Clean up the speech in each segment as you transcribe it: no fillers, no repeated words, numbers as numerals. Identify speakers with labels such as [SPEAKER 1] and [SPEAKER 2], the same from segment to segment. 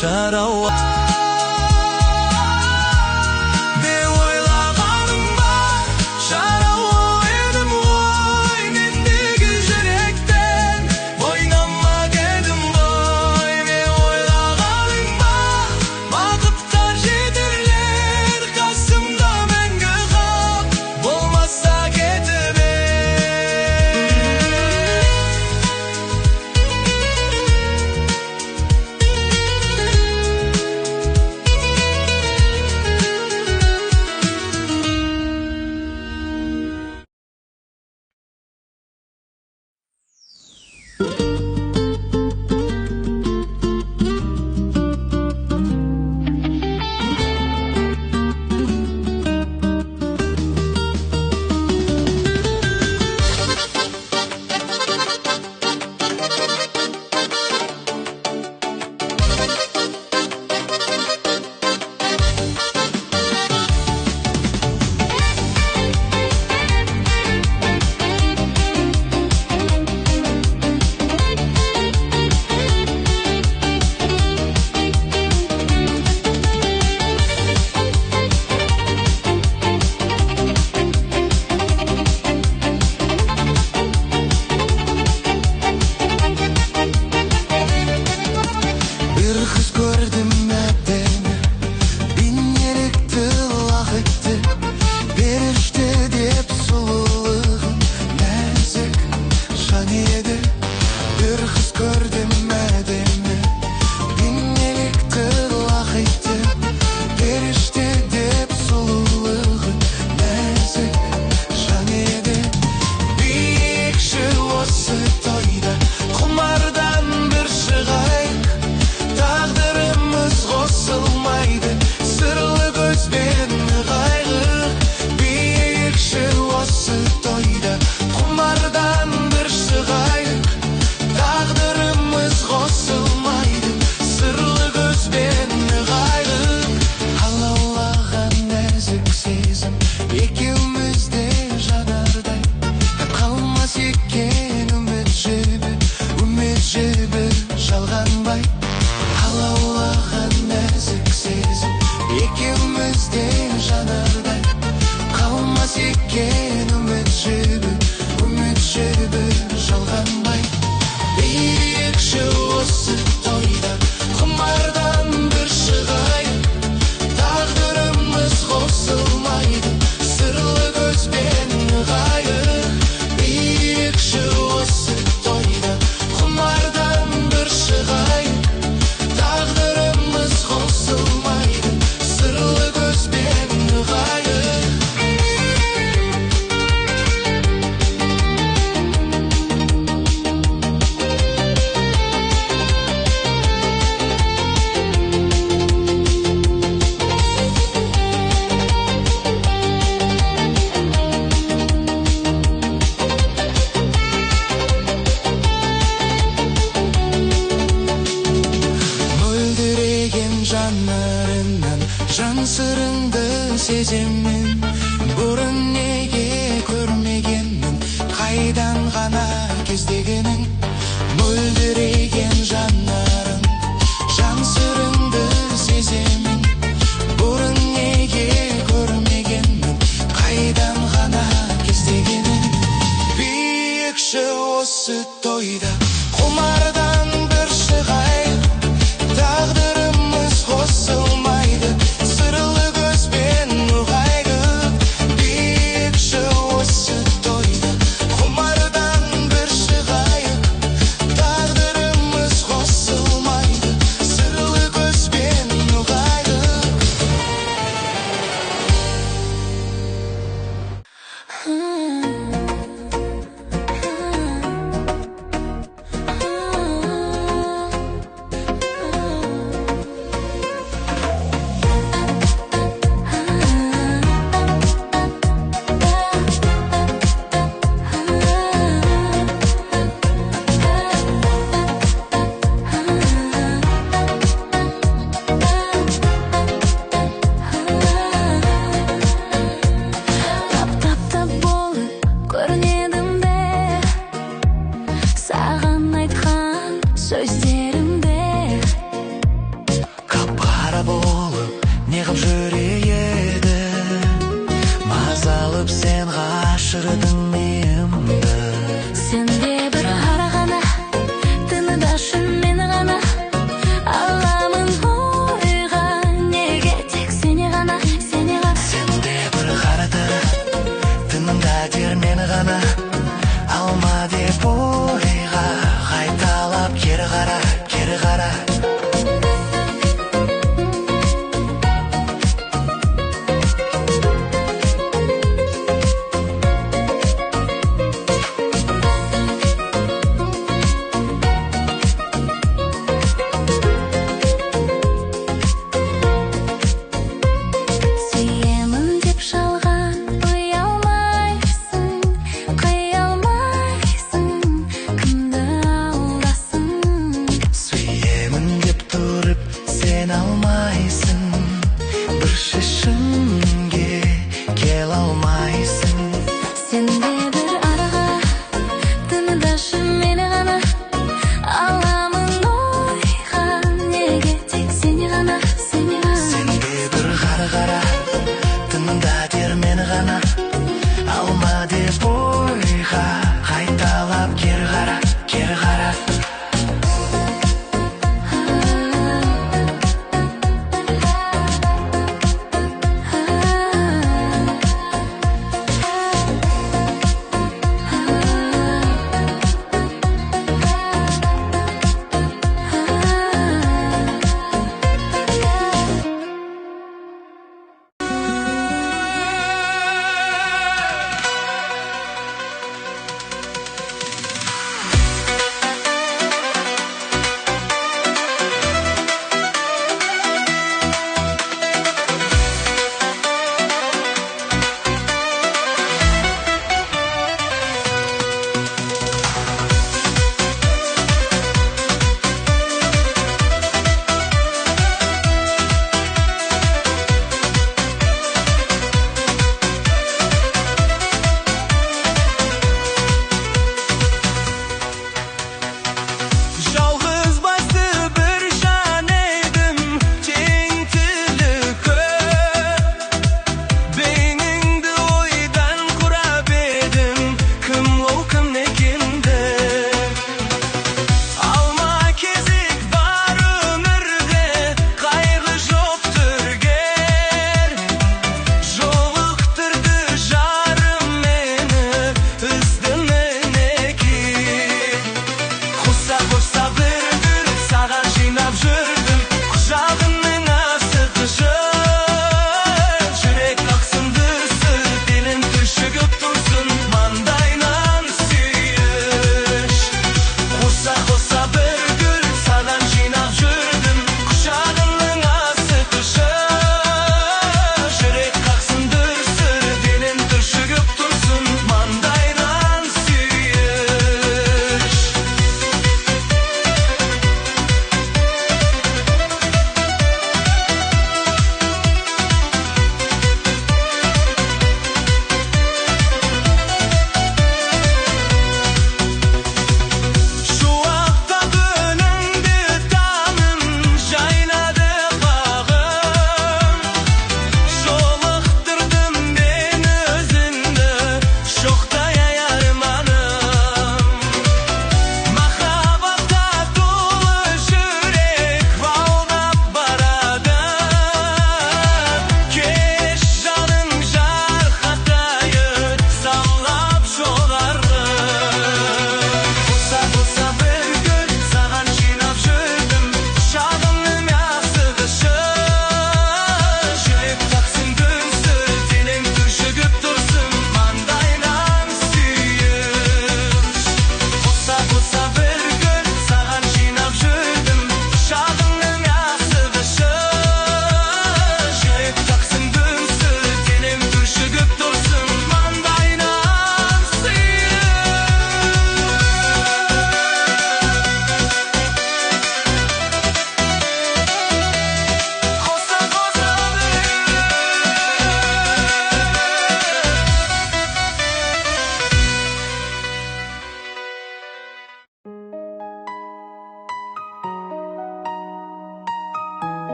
[SPEAKER 1] şarauat
[SPEAKER 2] Жан сырыңды сеземін, бұрын неге көрмегенмін, қайдан ғана кездегенің, мөлдіреген жанарың. Жан сырыңды сеземін, бұрын неге көрмегенмін, қайдан ғана кездегенің. Биікші осы тойда құмардан бір шығайық, тағдырымыз қосылмайды, сырлы көзбен ұғайық. Биікші осы тойда құмардан бір шығайық, тағдырымыз қосылмайды, сырлы көзбен ұғайық.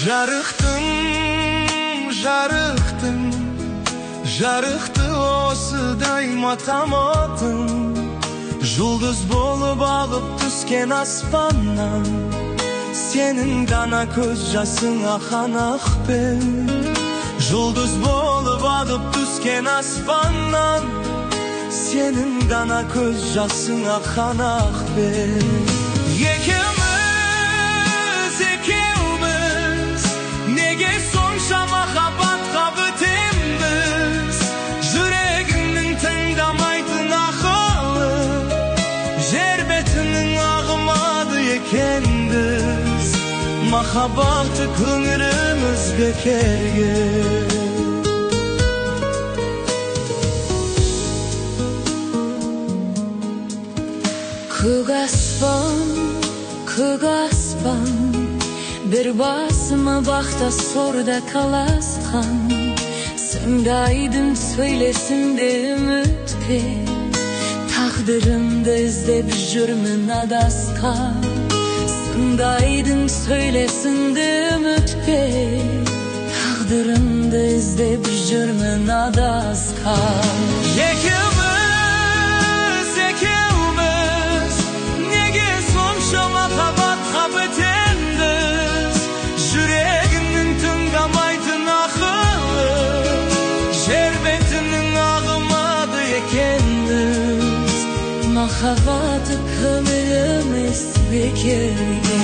[SPEAKER 2] Жарықтым, жарықтым, жарықты осыдай матаматым. Жұлдыз болып ағып түскен аспаннан, сенің дана көз жасың ақан ақпен. Жұлдыз болып ағып түскен аспаннан, сенің дана көз жасың ақан ақпен. Екеуміз неге сонша махаббатқа бітеміз? Жүрегіңнің тыңдамайтын ақылы, жер бетінің ағымады екенбіз. Махаббаты көңіліміз бекерге. Көк аспан, бір басыма бақта сорда таласқан. Сыңдайдың сөйлесінде үмітпе, тағдырымды іздеп жүрмін адасқан. Сыңдайдың сөйлесінде үмітпе, тағдырымды іздеп жүрмін адасқан. Махаббатқа бітеміз, жүрегіңнің тыңдамайтын ақылы, жер бетінің ағымады екенбіз. Махаббаты көңіліміз бекерге.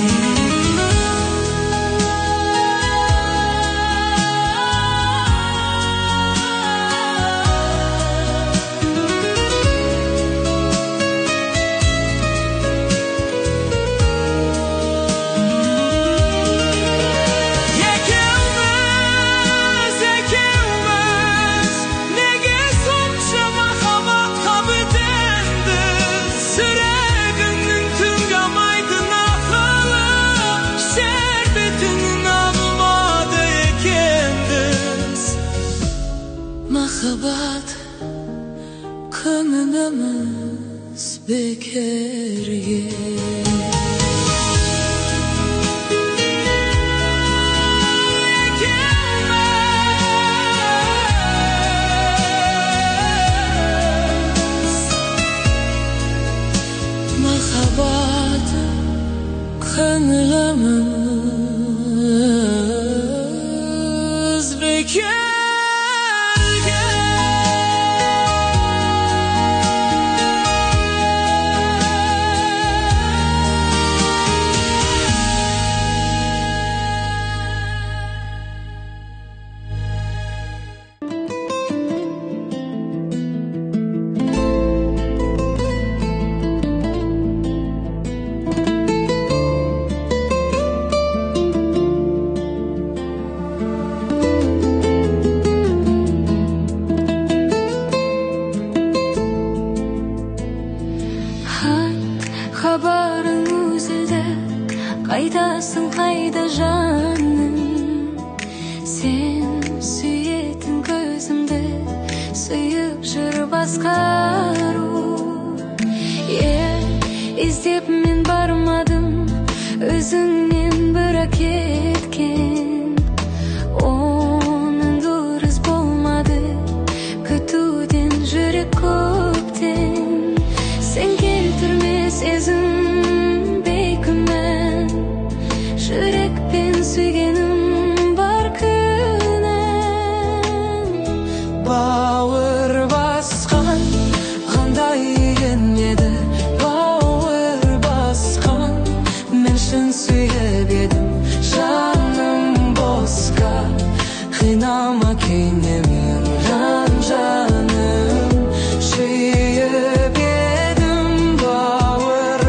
[SPEAKER 2] Mахаббат көңіліміз бекерге. Махаббат көңіліміз бекерге. Xabarın üzülді, қайдасың қайда жаным? Сен сүйетін көзімді сүйіп жүр басқару. Іздеп мен бармадым, өзіңнен бірақ кеткен. Оның дұрыс болмады, күтуден жүрек көптен. Sen keltirme сезім бейкүмән, жүрекпен сүйгенім бар күнәм. Бауыр басқан қандай еді, бауыр басқан мен шын сүйіп едім. Жаным босқа қинама кейнемен, жаным сүйіп едім. Бауыр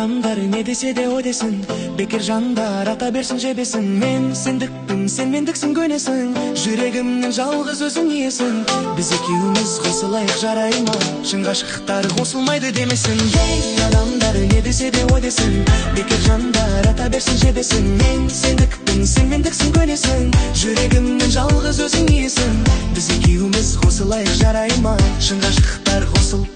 [SPEAKER 1] адамдар не десе де о десін, бекер жандар ата берсін жебесін. Мен сендікпін, сен мендіксің көнесің, жүрегімнің жалғыз өзің иесің. Біз екеуміз қосылайық жарай ма, шын ғашықтар қосылмайды демесін. Ей адамдар не десе де о десін, бекер жандар ата берсін жебесін. Мен сендікпін, сен мендіксің көнесің, жүрегімнің жалғыз өзің иесің. Біз екеуміз қосылайық жарай ма, шын ғашықтар қосыл.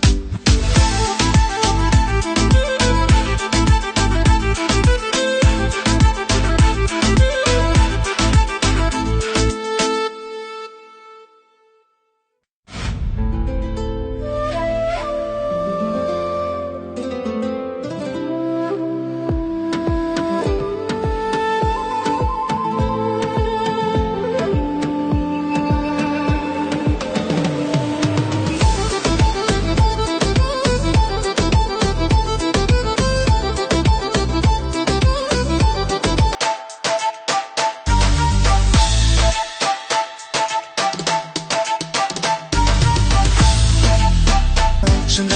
[SPEAKER 1] Шын